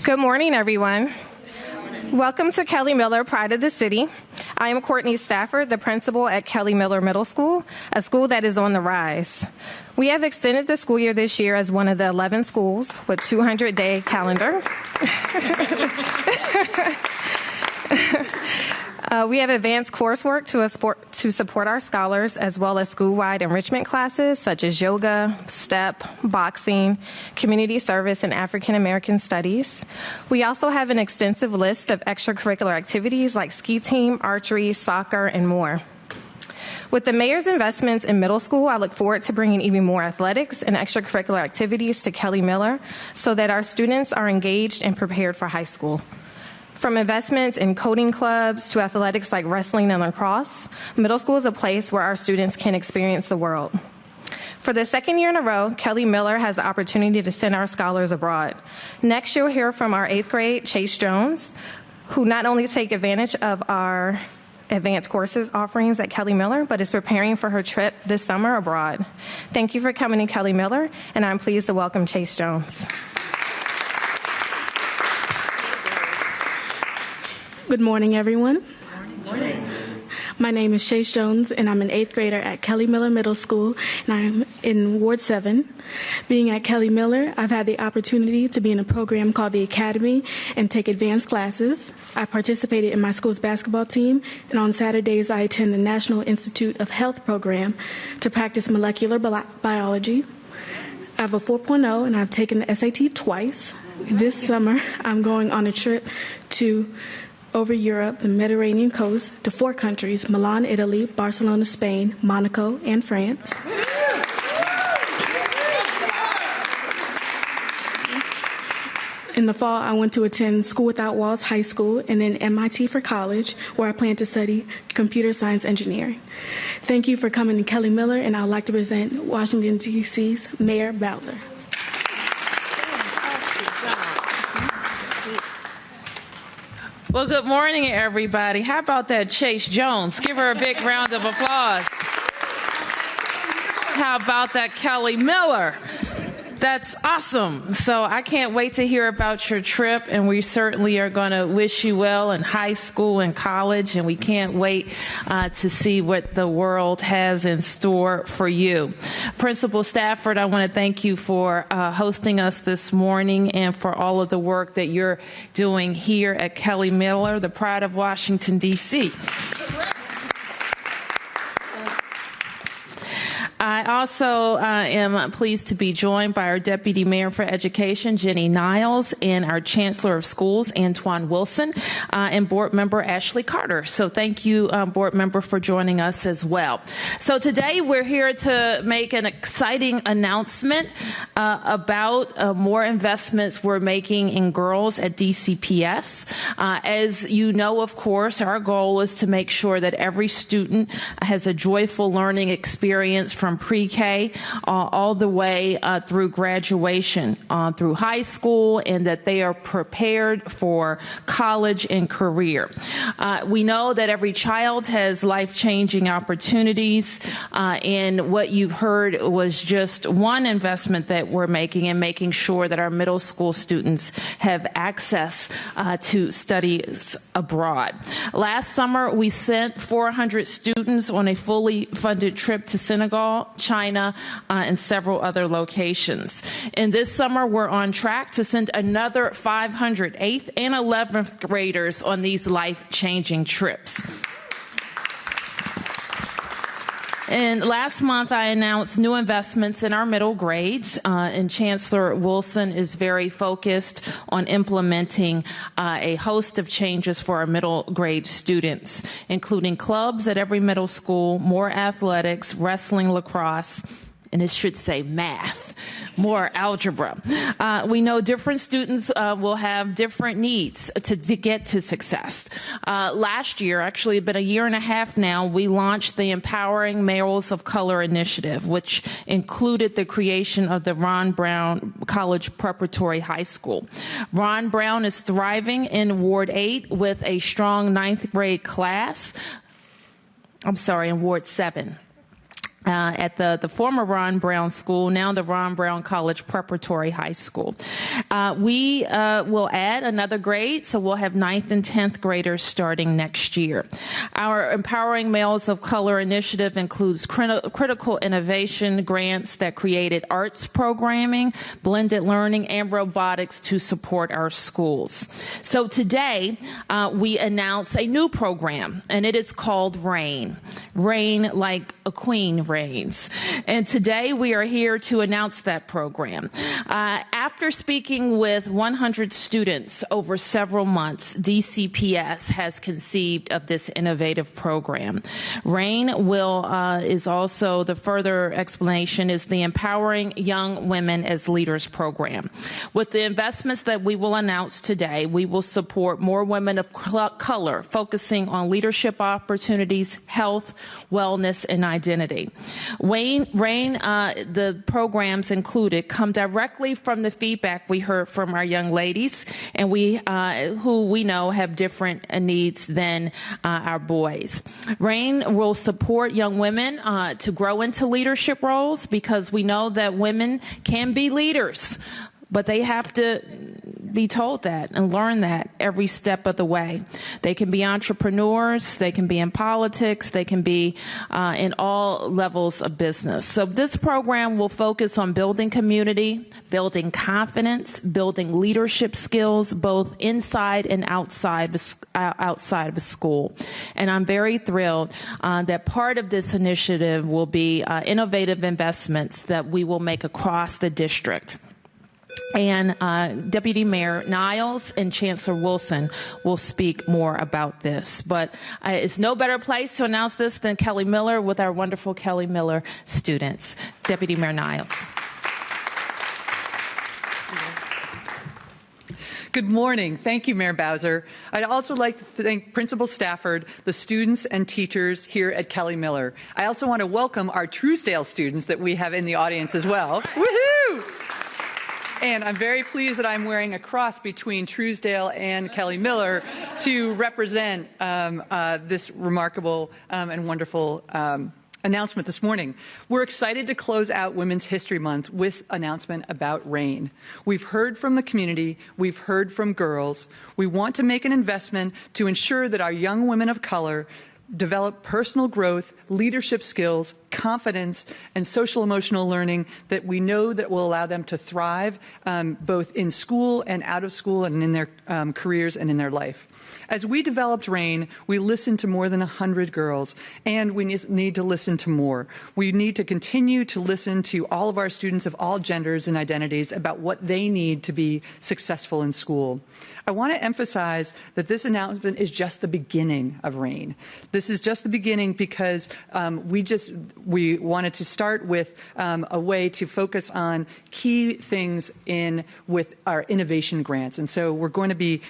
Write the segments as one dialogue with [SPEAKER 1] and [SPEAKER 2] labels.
[SPEAKER 1] Good morning, everyone. Welcome to Kelly Miller, Pride of the City. I am Courtney Stafford, the principal at Kelly Miller Middle School, a school that is on the rise. We have extended the school year this year as one of the 11 schools with 200-day calendar. We have advanced coursework to support our scholars, as well as school-wide enrichment classes such as yoga, step, boxing, community service, and African American studies. We also have an extensive list of extracurricular activities like ski team, archery, soccer, and more. With the mayor's investments in middle school, I look forward to bringing even more athletics and extracurricular activities to Kelly Miller so that our students are engaged and prepared for high school. From investments in coding clubs to athletics like wrestling and lacrosse, middle school is a place where our students can experience the world. For the second year in a row, Kelly Miller has the opportunity to send our scholars abroad. Next, you'll hear from our 8th grade, Chase Jones, who not only take advantage of our advanced courses offerings at Kelly Miller, but is preparing for her trip this summer abroad. Thank you for coming to Kelly Miller, and I'm pleased to welcome Chase Jones.
[SPEAKER 2] Good morning, everyone. Good morning. My name is Chase Jones, and I'm an 8th grader at Kelly Miller Middle School, and I'm in Ward 7. Being at Kelly Miller, I've had the opportunity to be in a program called the Academy and take advanced classes. I participated in my school's basketball team, and on Saturdays, I attend the National Institute of Health program to practice molecular biology. I have a 4.0, and I've taken the SAT twice. This summer, I'm going on a trip over Europe, the Mediterranean coast, to 4 countries: Milan, Italy, Barcelona, Spain, Monaco, and France. In the fall, I went to attend School Without Walls High School and then MIT for college, where I plan to study computer science engineering. Thank you for coming to Kelly Miller, and I would like to present Washington, D.C.'s Mayor Bowser.
[SPEAKER 3] Well, good morning, everybody. How about that Chase Jones? Give her a big round of applause. How about that Kelly Miller? That's awesome. So I can't wait to hear about your trip, and we certainly are going to wish you well in high school and college, and we can't wait to see what the world has in store for you. Principal Stafford, I want to thank you for hosting us this morning and for all of the work that you're doing here at Kelly Miller, the pride of Washington, D.C. I also am pleased to be joined by our Deputy Mayor for Education, Jenny Niles, and our Chancellor of Schools, Antwan Wilson, and Board Member Ashley Carter. So thank you, Board Member, for joining us as well. So today we're here to make an exciting announcement about more investments we're making in girls at DCPS. As you know, of course, our goal is to make sure that every student has a joyful learning experience from pre-K all the way through graduation, through high school, and that they are prepared for college and career. We know that every child has life-changing opportunities, and what you've heard was just one investment that we're making in making sure that our middle school students have access to studies abroad. Last summer, we sent 400 students on a fully funded trip to Senegal, China, and several other locations. And this summer, we're on track to send another 500 8th and 11th graders on these life-changing trips. And last month, I announced new investments in our middle grades, and Chancellor Wilson is very focused on implementing a host of changes for our middle grade students, including clubs at every middle school, more athletics, wrestling, lacrosse, and it should say math, more algebra. We know different students will have different needs to get to success. Last year, actually been a year and a half now, we launched the Empowering Males of Color Initiative, which included the creation of the Ron Brown College Preparatory High School. Ron Brown is thriving in Ward 8 with a strong 9th grade class. In Ward 7. at the former Ron Brown School, now the Ron Brown College Preparatory High School. We will add another grade, so we'll have 9th and 10th graders starting next year. Our Empowering Males of Color initiative includes critical innovation grants that created arts programming, blended learning, and robotics to support our schools. So today, we announce a new program, and it is called RAIN. RAIN like a queen reigns. And today we are here to announce that program. After speaking with 100 students over several months, DCPS has conceived of this innovative program. RAIN is also the further explanation is the Empowering Young Women as Leaders program. With the investments that we will announce today, we will support more women of color, focusing on leadership opportunities, health, wellness, and identity. RAIN, the programs included, come directly from the feedback we heard from our young ladies, and who we know have different needs than our boys. RAIN will support young women to grow into leadership roles, because we know that women can be leaders, but they have to be told that and learn that every step of the way. They can be entrepreneurs, they can be in politics, they can be in all levels of business. So this program will focus on building community, building confidence, building leadership skills, both inside and outside of school. And I'm very thrilled that part of this initiative will be innovative investments that we will make across the district. And Deputy Mayor Niles and Chancellor Wilson will speak more about this. But it's no better place to announce this than Kelly Miller with our wonderful Kelly Miller students. Deputy Mayor Niles.
[SPEAKER 4] Good morning. Thank you, Mayor Bowser. I'd also like to thank Principal Stafford, the students and teachers here at Kelly Miller. I also want to welcome our Truesdale students that we have in the audience as well. Woohoo! And I'm very pleased that I'm wearing a cross between Truesdale and Kelly Miller to represent this remarkable and wonderful announcement this morning. We're excited to close out Women's History Month with an announcement about RAIN. We've heard from the community, we've heard from girls. We want to make an investment to ensure that our young women of color develop personal growth, leadership skills, confidence, and social emotional learning that we know that will allow them to thrive both in school and out of school and in their careers and in their life. As we developed RAIN, we listened to more than 100 girls, and we need to listen to more. We need to continue to listen to all of our students of all genders and identities about what they need to be successful in school. I want to emphasize that this announcement is just the beginning of RAIN. This is just the beginning because we wanted to start with a way to focus on key things with our innovation grants. And so we're going to be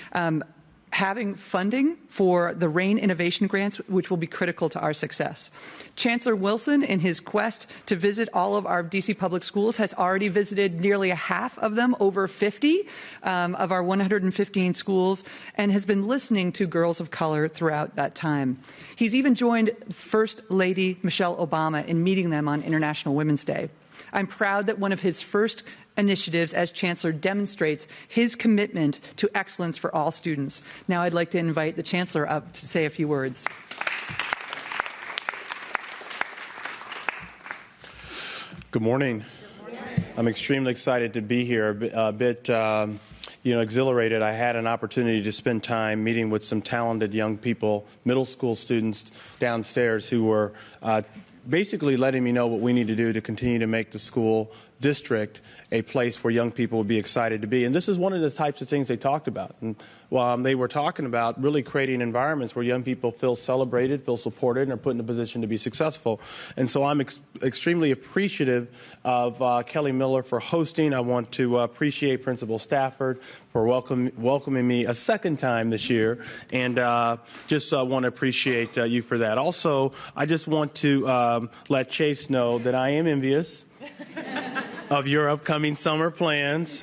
[SPEAKER 4] having funding for the RAIN innovation grants, which will be critical to our success. Chancellor Wilson, in his quest to visit all of our DC public schools, has already visited nearly a half of them, over 50 of our 115 schools, and has been listening to girls of color throughout that time. He's even joined First Lady Michelle Obama in meeting them on International Women's Day. I'm proud that one of his first initiatives as Chancellor demonstrates his commitment to excellence for all students. Now I'd like to invite the Chancellor up to say a few words.
[SPEAKER 5] Good morning. I'm extremely excited to be here, a bit exhilarated. I had an opportunity to spend time meeting with some talented young people, middle school students downstairs who were basically letting me know what we need to do to continue to make the school district a place where young people would be excited to be. And this is one of the types of things they talked about. And while they were talking about really creating environments where young people feel celebrated, feel supported, and are put in a position to be successful. And so I'm extremely appreciative of Kelly Miller for hosting. I want to appreciate Principal Stafford for welcoming me a second time this year, and just want to appreciate you for that. Also, I just want to let Chase know that I am envious of your upcoming summer plans,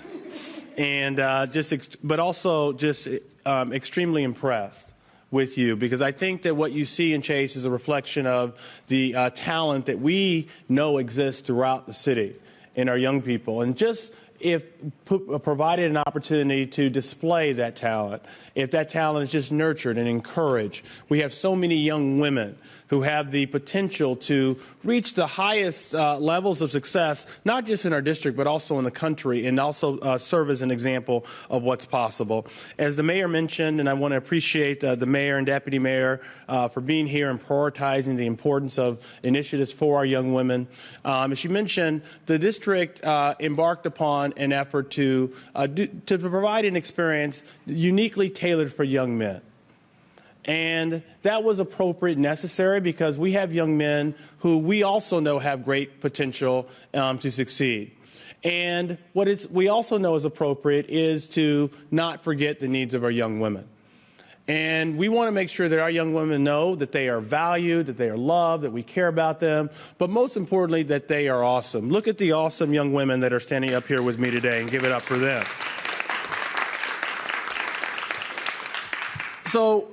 [SPEAKER 5] and but also just extremely impressed with you, because I think that what you see in Chase is a reflection of the talent that we know exists throughout the city in our young people. And just if provided an opportunity to display that talent, if that talent is just nurtured and encouraged, we have so many young women who have the potential to reach the highest levels of success, not just in our district, but also in the country, and also serve as an example of what's possible. As the mayor mentioned, and I want to appreciate the mayor and deputy mayor for being here and prioritizing the importance of initiatives for our young women. As she mentioned, the district embarked upon an effort to provide an experience uniquely tailored for young men. And that was appropriate and necessary because we have young men who we also know have great potential to succeed. And what we also know is appropriate is to not forget the needs of our young women. And we want to make sure that our young women know that they are valued, that they are loved, that we care about them, but most importantly, that they are awesome. Look at the awesome young women that are standing up here with me today, and give it up for them. So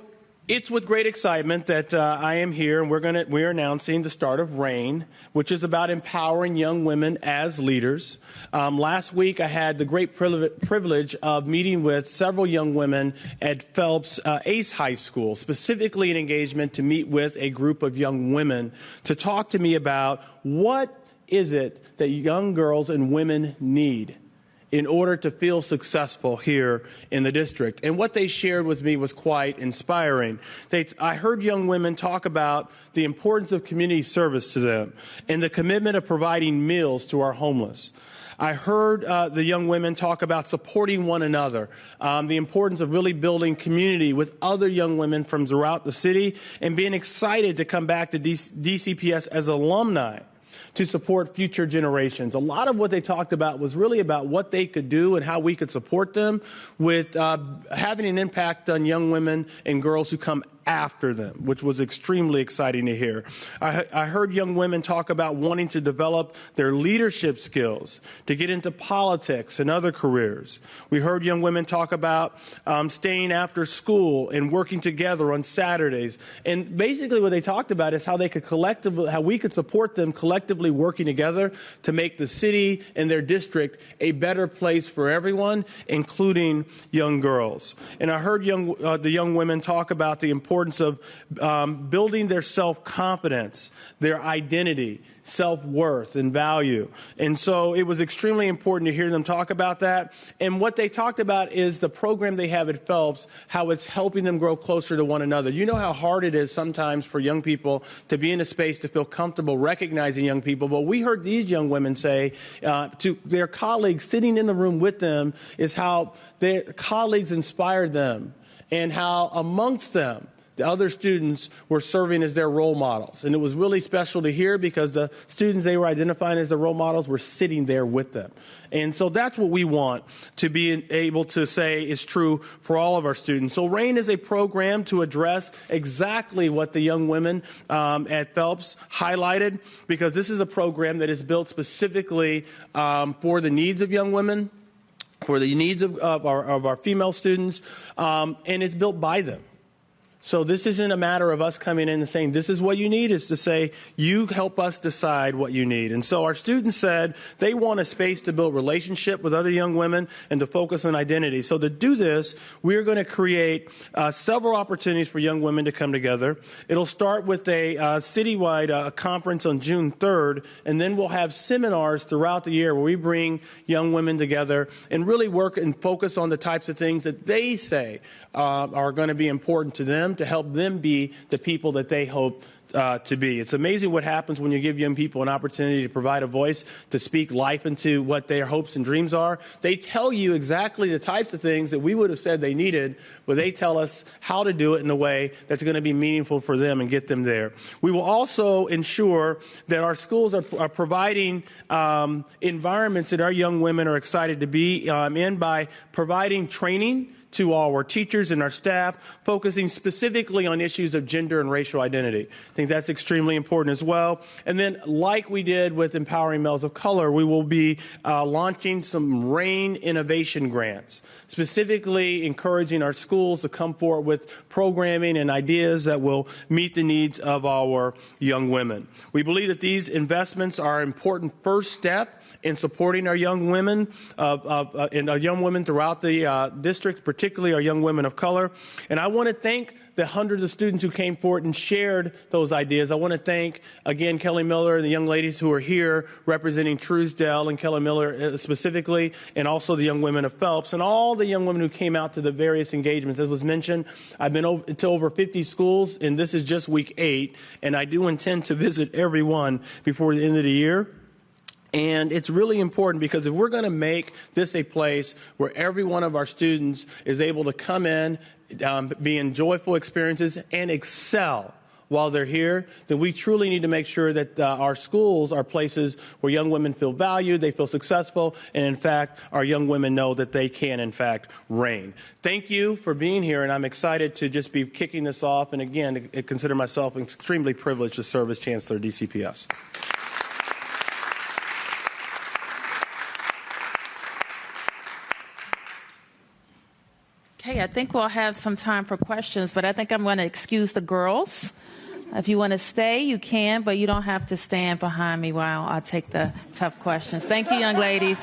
[SPEAKER 5] it's with great excitement that I am here, and we're announcing the start of RAIN, which is about empowering young women as leaders. Last week, I had the great privilege of meeting with several young women at Phelps Ace High School, specifically an engagement to meet with a group of young women to talk to me about what is it that young girls and women need in order to feel successful here in the district. And what they shared with me was quite inspiring. I heard young women talk about the importance of community service to them and the commitment of providing meals to our homeless. I heard the young women talk about supporting one another, the importance of really building community with other young women from throughout the city, and being excited to come back to DCPS as alumni to support future generations. A lot of what they talked about was really about what they could do and how we could support them with having an impact on young women and girls who come after them, which was extremely exciting to hear. I heard young women talk about wanting to develop their leadership skills to get into politics and other careers. We heard young women talk about staying after school and working together on Saturdays. And basically what they talked about is how they could how we could support them collectively working together to make the city and their district a better place for everyone, including young girls. And I heard the young women talk about the importance of building their self-confidence, their identity, self-worth, and value. And so it was extremely important to hear them talk about that. And what they talked about is the program they have at Phelps, how it's helping them grow closer to one another. You know how hard it is sometimes for young people to be in a space to feel comfortable recognizing young people. But we heard these young women say to their colleagues sitting in the room with them is how their colleagues inspired them and how amongst them the other students were serving as their role models. And it was really special to hear because the students they were identifying as the role models were sitting there with them. And so that's what we want to be able to say is true for all of our students. So RAIN is a program to address exactly what the young women at Phelps highlighted, because this is a program that is built specifically for the needs of young women, for the needs of our female students, and it's built by them. So this isn't a matter of us coming in and saying, this is what you need. It's to say, you help us decide what you need. And so our students said they want a space to build relationship with other young women and to focus on identity. So to do this, we're going to create several opportunities for young women to come together. It'll start with a citywide conference on June 3rd, and then we'll have seminars throughout the year where we bring young women together and really work and focus on the types of things that they say are going to be important to them, to help them be the people that they hope to be. It's amazing what happens when you give young people an opportunity to provide a voice, to speak life into what their hopes and dreams are. They tell you exactly the types of things that we would have said they needed, but they tell us how to do it in a way that's going to be meaningful for them and get them there. We will also ensure that our schools are providing environments that our young women are excited to be in by providing training to all our teachers and our staff, focusing specifically on issues of gender and racial identity. I think think that's extremely important as well. And then, like we did with Empowering Males of Color, we will be launching some RAIN innovation grants, specifically encouraging our schools to come forward with programming and ideas that will meet the needs of our young women. We believe that these investments are an important first step in supporting our young women and our young women throughout the district, particularly our young women of color. And I want to thank the hundreds of students who came forward and shared those ideas. I want to thank, again, Kelly Miller and the young ladies who are here representing Truesdale and Kelly Miller specifically, and also the young women of Phelps, and all the young women who came out to the various engagements. As was mentioned, I've been to over 50 schools, and this is just week 8, and I do intend to visit every one before the end of the year. And it's really important because if we're going to make this a place where every one of our students is able to come in, be in joyful experiences, and excel while they're here, then we truly need to make sure that our schools are places where young women feel valued, they feel successful, and in fact, our young women know that they can, in fact, reign. Thank you for being here, and I'm excited to just be kicking this off, and again, to consider myself extremely privileged to serve as Chancellor of DCPS.
[SPEAKER 3] Okay, I think we'll have some time for questions, but I think I'm going to excuse the girls. If you want to stay, you can, but you don't have to stand behind me while I take the tough questions. Thank you, young ladies.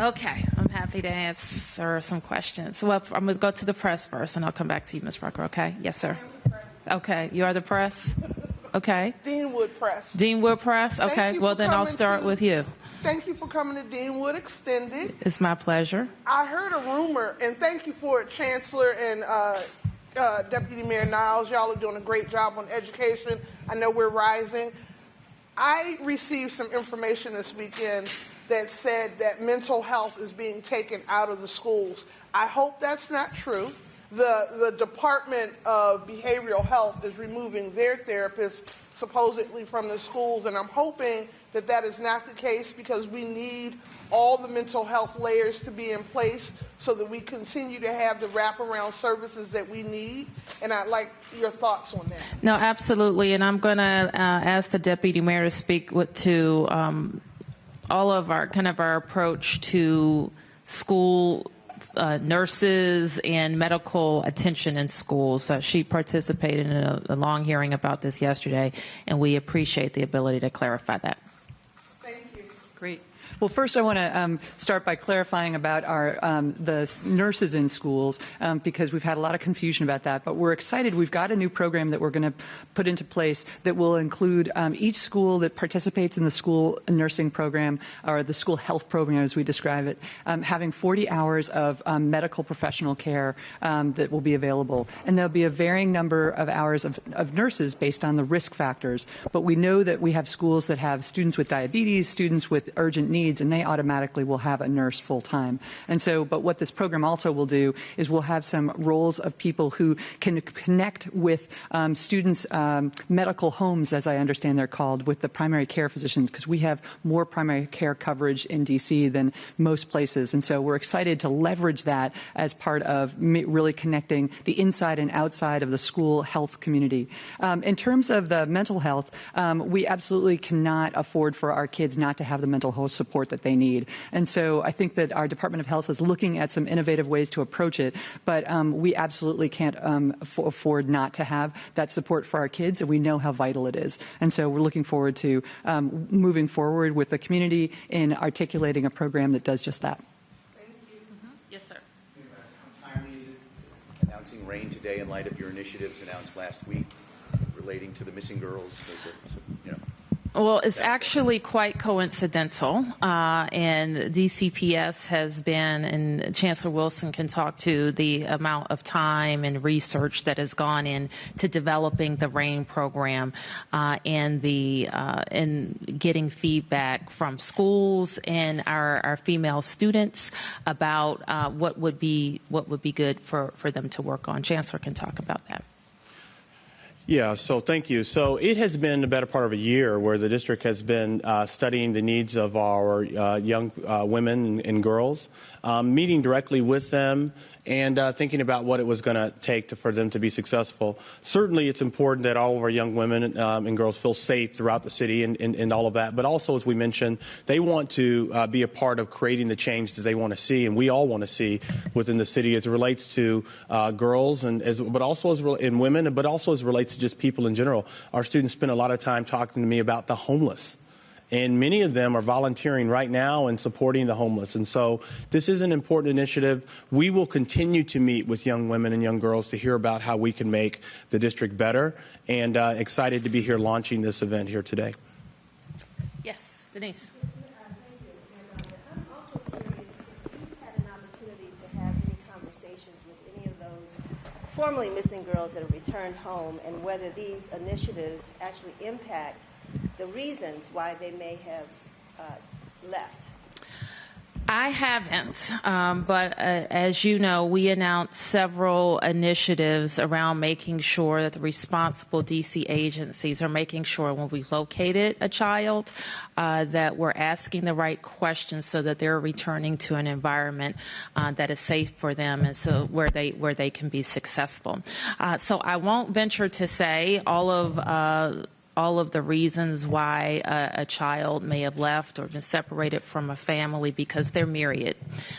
[SPEAKER 3] Okay, I'm happy to answer some questions. Well, I'm going to go to the press first, and I'll come back to you, Ms. Rucker, okay? Yes, sir. Okay, you are the press? Okay.
[SPEAKER 6] Deanwood Press.
[SPEAKER 3] Deanwood Press? Okay, well then I'll start with you.
[SPEAKER 6] Thank you for coming to Deanwood Extended.
[SPEAKER 3] It's my pleasure.
[SPEAKER 6] I heard a rumor, and thank you for it, Chancellor and Deputy Mayor Niles. Y'all are doing a great job on education. I know we're rising. I received some information this weekend that said that mental health is being taken out of the schools. I hope that's not true. The Department of Behavioral Health is removing their therapists supposedly from the schools, and I'm hoping that that is not the case because we need all the mental health layers to be in place so that we continue to have the wraparound services that we need, and I'd like your thoughts on that.
[SPEAKER 3] No, absolutely, and I'm going to ask the Deputy Mayor to speak to all of our approach to school nurses and medical attention in schools. She participated in a long hearing about this yesterday, and we appreciate the ability to clarify that.
[SPEAKER 6] Thank you.
[SPEAKER 4] Great. Well, first I want to start by clarifying about the nurses in schools because we've had a lot of confusion about that. But we're excited. We've got a new program that we're going to put into place that will include each school that participates in the school nursing program or the school health program, as we describe it, having 40 hours of medical professional care that will be available. And there'll be a varying number of hours of nurses based on the risk factors. But we know that we have schools that have students with diabetes, students with urgent needs, and they automatically will have a nurse full time. And so, but what this program also will do is we'll have some roles of people who can connect with students' medical homes, as I understand they're called, with the primary care physicians, because we have more primary care coverage in DC than most places. And so we're excited to leverage that as part of really connecting the inside and outside of the school health community. In terms of the mental health, we absolutely cannot afford for our kids not to have the mental health support that they need. And so I think that our Department of Health is looking at some innovative ways to approach it, but we absolutely can't afford not to have that support for our kids, and we know how vital it is. And so we're looking forward to moving forward with the community in articulating a program that does just that.
[SPEAKER 6] Thank you.
[SPEAKER 3] Yes, sir.
[SPEAKER 7] How timely is it announcing RAIN today in light of your initiatives announced last week relating to the missing girls?
[SPEAKER 3] Well, it's actually quite coincidental, and DCPS has been, and Chancellor Wilson can talk to the amount of time and research that has gone into developing the RAIN program, and getting feedback from schools and our female students about what would be good for them to work on. Chancellor can talk about that.
[SPEAKER 5] Yeah, so thank you. So it has been the better part of a year where the district has been studying the needs of our young women and girls, meeting directly with them and thinking about what it was going to take for them to be successful. Certainly it's important that all of our young women and girls feel safe throughout the city and all of that. But also, as we mentioned, they want to be a part of creating the change that they want to see, and we all want to see within the city as it relates to girls but also in women, but also as it relates to just people in general. Our students spend a lot of time talking to me about the homeless. And many of them are volunteering right now and supporting the homeless. And so this is an important initiative. We will continue to meet with young women and young girls to hear about how we can make the district better, and excited to be here launching this event here today.
[SPEAKER 3] Yes, Denise.
[SPEAKER 8] I'm also curious if you've had an opportunity to have any conversations with any of those formerly missing girls that have returned home, and whether these initiatives actually impact the reasons why they may have left.
[SPEAKER 3] I haven't, but as you know, we announced several initiatives around making sure that the responsible DC agencies are making sure when we've located a child that we're asking the right questions so that they're returning to an environment that is safe for them and so where they can be successful. So I won't venture to say all of the reasons why a child may have left or been separated from a family, because they're myriad,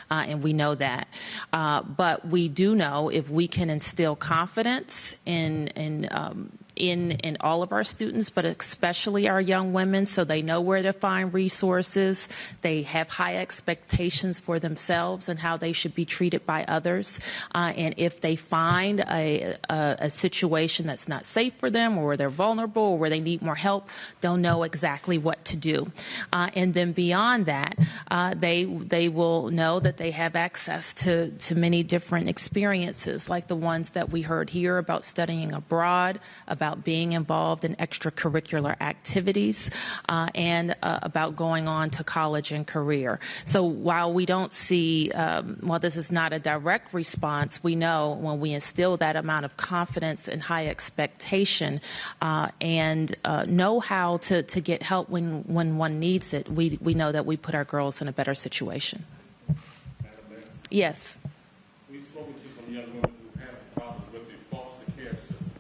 [SPEAKER 3] and we know that. But we do know if we can instill confidence in all of our students, but especially our young women, so they know where to find resources. They have high expectations for themselves and how they should be treated by others. And if they find a situation that's not safe for them, or where they're vulnerable, or where they need more help, they'll know exactly what to do. And then beyond that, they will know that they have access to many different experiences, like the ones that we heard here about studying abroad, about being involved in extracurricular activities, and about going on to college and career. So while we don't see, while this is not a direct response, we know when we instill that amount of confidence and high expectation and know how to get help when one needs it, we know that we put our girls in a better situation. Yes.
[SPEAKER 9] We've spoken to some young women who have some problems with the foster care system.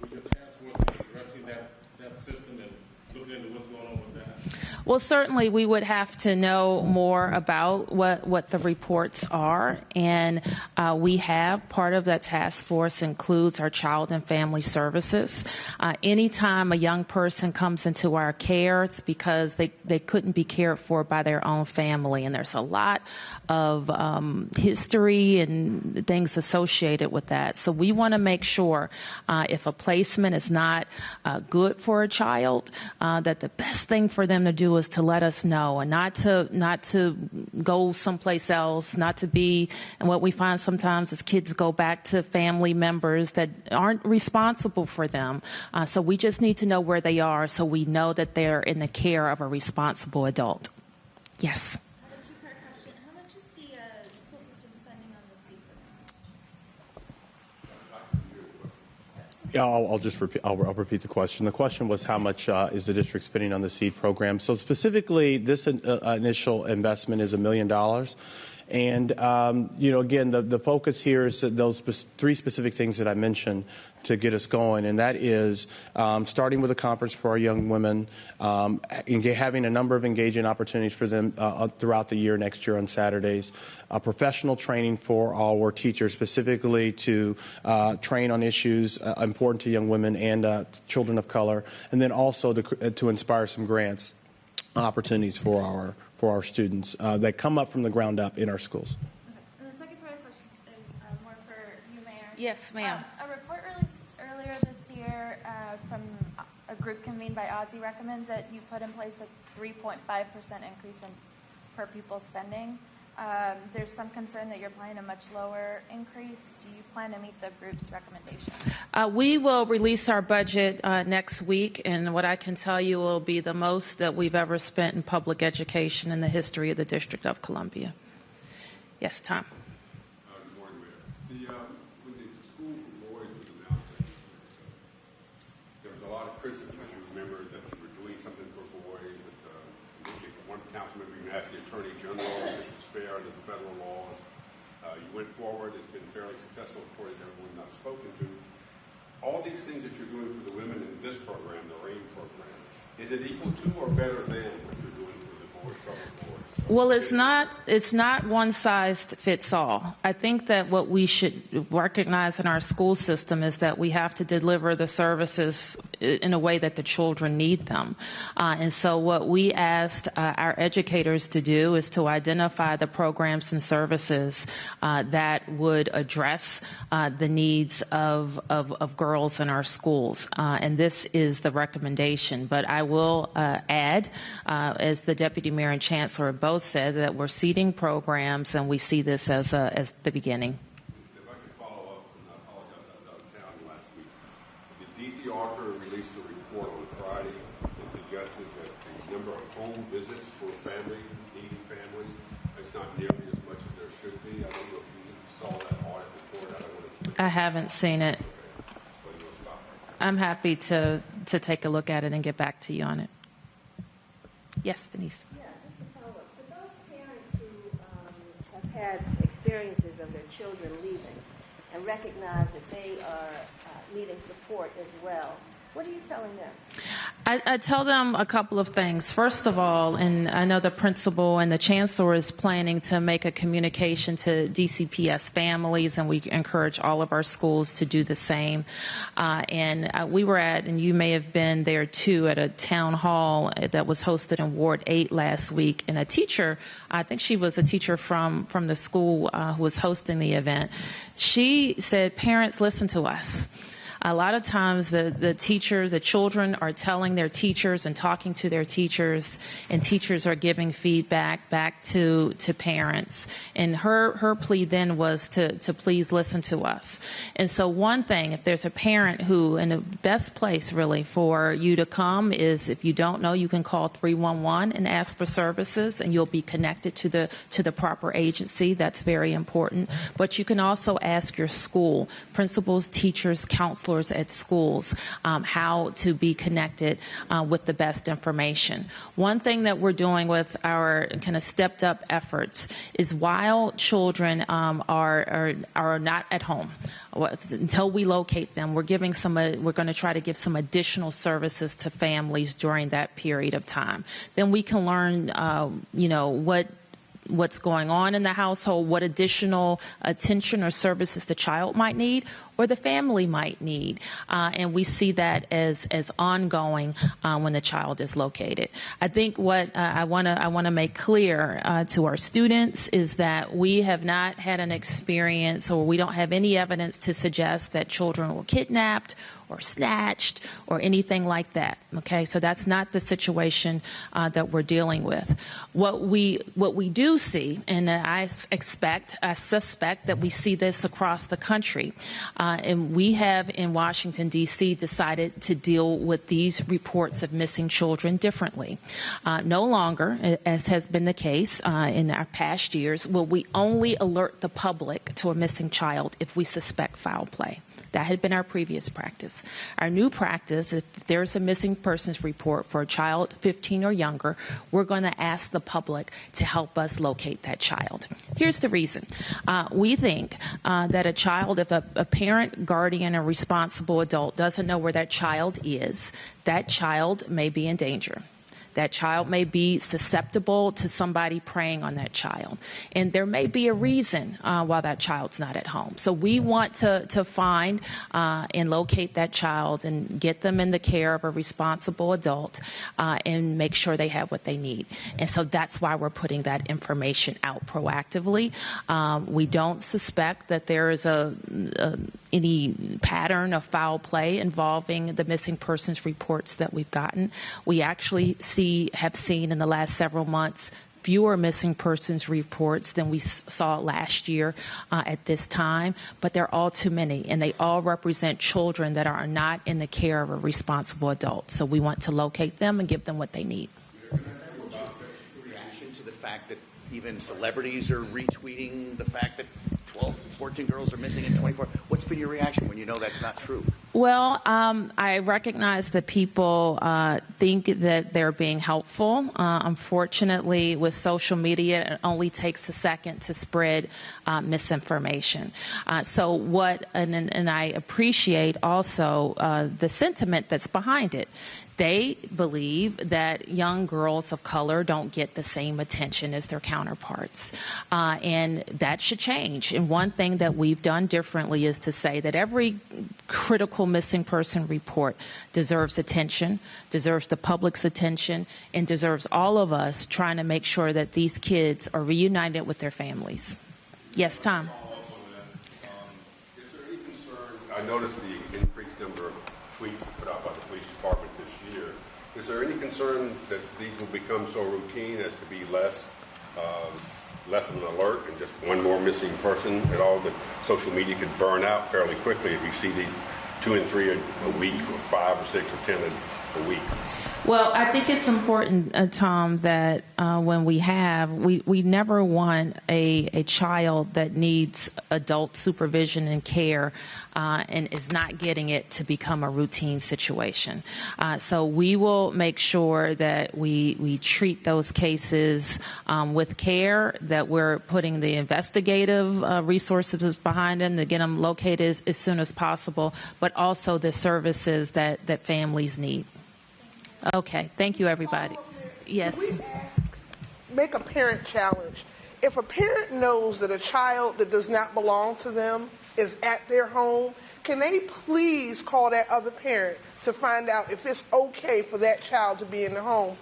[SPEAKER 9] Will your task force be addressing that system and looking into what's going on with that?
[SPEAKER 3] Well, certainly we would have to know more about what the reports are, and we have part of that task force includes our child and family services. Anytime a young person comes into our care, it's because they couldn't be cared for by their own family, and there's a lot of history and things associated with that. So we want to make sure if a placement is not good for a child, that the best thing for them to do is to let us know, and not to go someplace else, not to be. And what we find sometimes is kids go back to family members that aren't responsible for them. So we just need to know where they are, so we know that they're in the care of a responsible adult. Yes.
[SPEAKER 10] How much is the school system spending on the seed program?
[SPEAKER 5] Yeah, I'll just repeat. I'll repeat the question. The question was, how much is the district spending on the SEED program? So specifically, this initial investment is $1 million. And, again, the focus here is those three specific things that I mentioned to get us going, and that is starting with a conference for our young women, having a number of engaging opportunities for them throughout the year, next year on Saturdays, professional training for our teachers, specifically to train on issues important to young women and children of color, and then also to inspire some grants opportunities for our students that come up from the ground up in our schools.
[SPEAKER 10] Okay. And the second part of the question is more for you, Mayor.
[SPEAKER 3] Yes, ma'am.
[SPEAKER 10] A report released earlier this year from a group convened by Aussie recommends that you put in place a 3.5% increase in per pupil spending. There's some concern that you're planning a much lower increase. Do you plan to meet the group's recommendation?
[SPEAKER 3] We will release our budget next week, and what I can tell you will be the most that we've ever spent in public education in the history of the District of Columbia. Yes, Tom.
[SPEAKER 9] Good morning, Mayor. When the school board was announced,
[SPEAKER 11] member that you were doing something for boys. That one council member even asked the Attorney General if this was fair under the federal laws. You went forward. It's been fairly successful according to everyone I've spoken to. All these things that you're doing for the women in this program, the RAIN program, is it equal to or better than what you're doing for the boys, troubled boys?
[SPEAKER 3] Well, it's not one size fits all. I think that what we should recognize in our school system is that we have to deliver the services in a way that the children need them. And so what we asked our educators to do is to identify the programs and services that would address the needs of girls in our schools. And this is the recommendation. But I will add, as the Deputy Mayor and Chancellor both said, that we're seeding programs, and we see this as the beginning.
[SPEAKER 11] If I could follow up, and I apologize, I was out of town last week. The D.C. auditor released a report on Friday that suggested that the number of home visits for needy families is not nearly as much as there should be. I don't know if you saw that audit report.
[SPEAKER 3] I haven't seen it. I'm happy to take a look at it and get back to you on it. Yes, Denise.
[SPEAKER 8] Yeah, just a follow-up. For those parents who have had experiences of their children leaving and recognize that they are needing support as well, what are you telling them?
[SPEAKER 3] I tell them a couple of things. First of all, and I know the principal and the chancellor is planning to make a communication to DCPS families, and we encourage all of our schools to do the same. We were at, and you may have been there too, at a town hall that was hosted in Ward 8 last week. And a teacher, I think she was a teacher from the school who was hosting the event, she said, "Parents, listen to us." A lot of times the teachers, the children are telling their teachers and talking to their teachers, and teachers are giving feedback back to parents. And her plea then was to please listen to us. And so one thing, if there's a parent who, and the best place really for you to come is, if you don't know, you can call 311 and ask for services, and you'll be connected to the proper agency. That's very important. But you can also ask your school, principals, teachers, counselors at schools, how to be connected with the best information. One thing that we're doing with our kind of stepped up efforts is, while children are not at home, until we locate them, we're going to try to give some additional services to families during that period of time. Then we can learn, what's going on in the household, what additional attention or services the child might need or the family might need. And we see that as ongoing when the child is located. I think what I want to make clear to our students is that we have not had an experience, or we don't have any evidence to suggest that children were kidnapped or snatched or anything like that. Okay, so that's not the situation that we're dealing with. What we do see, and I suspect that we see this across the country, and we have in Washington, D.C. decided to deal with these reports of missing children differently. No longer, as has been the case in our past years, will we only alert the public to a missing child if we suspect foul play. That had been our previous practice. Our new practice, if there's a missing persons report for a child 15 or younger, we're going to ask the public to help us locate that child. Here's the reason. We think that a child, if a parent, guardian, or responsible adult doesn't know where that child is, that child may be in danger. That child may be susceptible to somebody preying on that child. And there may be a reason why that child's not at home. So we want to find and locate that child and get them in the care of a responsible adult and make sure they have what they need. And so that's why we're putting that information out proactively. We don't suspect that there is any pattern of foul play involving the missing persons reports that we've gotten. We actually have seen in the last several months fewer missing persons reports than we saw last year at this time, but they're all too many, and they all represent children that are not in the care of a responsible adult. So we want to locate them and give them what they need.
[SPEAKER 7] About the reaction to the fact that even celebrities are retweeting the fact that 12, 14 girls are missing in 24. What's been your reaction when you know that's not true?
[SPEAKER 3] Well, I recognize that people think that they're being helpful. Unfortunately, with social media, it only takes a second to spread misinformation. And I appreciate also the sentiment that's behind it. They believe that young girls of color don't get the same attention as their counterparts. And that should change. And one thing that we've done differently is to say that every critical missing person report deserves attention, deserves the public's attention, and deserves all of us trying to make sure that these kids are reunited with their families. Yes, Tom?
[SPEAKER 11] Is there any concern? I noticed the increased number of tweets put out by the police department this year. Is there any concern that these will become so routine as to be less of an alert and just one more missing person at all, that social media could burn out fairly quickly if you see these 2 and 3 a week, or 5 or 6 or 10 a week?
[SPEAKER 3] Well, I think it's important, Tom, that when we never want a child that needs adult supervision and care and is not getting it to become a routine situation. So we will make sure that we treat those cases with care, that we're putting the investigative resources behind them to get them located as soon as possible, but also the services that families need. Okay, thank you, everybody. Yes.
[SPEAKER 6] Can we make a parent challenge? If a parent knows that a child that does not belong to them is at their home, can they please call that other parent to find out if it's okay for that child to be in the home?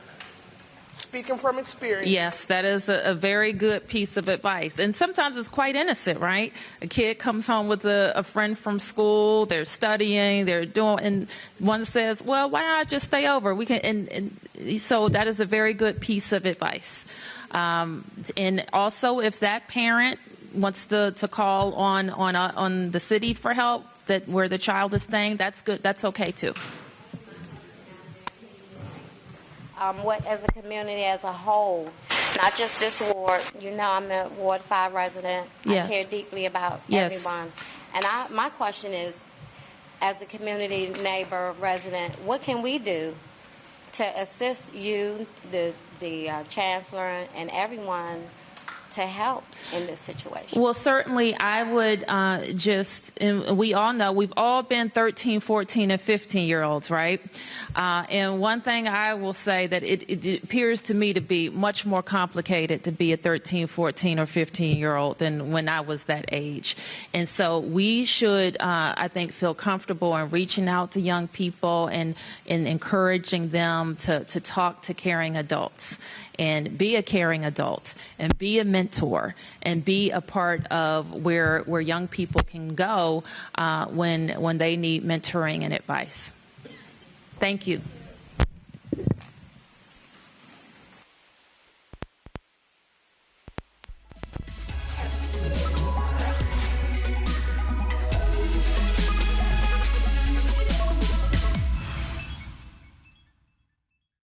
[SPEAKER 6] Speaking from experience.
[SPEAKER 3] Yes, that is a very good piece of advice. And sometimes it's quite innocent, right? A kid comes home with a friend from school, they're studying, they're doing, and one says, well, why not just stay over? We can, and so that is a very good piece of advice. And also, if that parent wants to call on the city for help, that where the child is staying, that's good. That's okay too.
[SPEAKER 12] What as a community as a whole, not just this ward. You know, I'm a Ward 5 resident.
[SPEAKER 3] Yes.
[SPEAKER 12] I care deeply about
[SPEAKER 3] Yes.
[SPEAKER 12] everyone. And my question is, as a community neighbor resident, what can we do to assist you, the chancellor, and everyone to help in this situation?
[SPEAKER 3] Well, certainly I would and we all know we've all been 13, 14, and 15-year-olds, right? And one thing I will say that it appears to me to be much more complicated to be a 13, 14, or 15-year-old than when I was that age. And so we should, I think, feel comfortable in reaching out to young people and encouraging them to talk to caring adults. And be a caring adult, and be a mentor, and be a part of where young people can go when they need mentoring and advice. Thank you.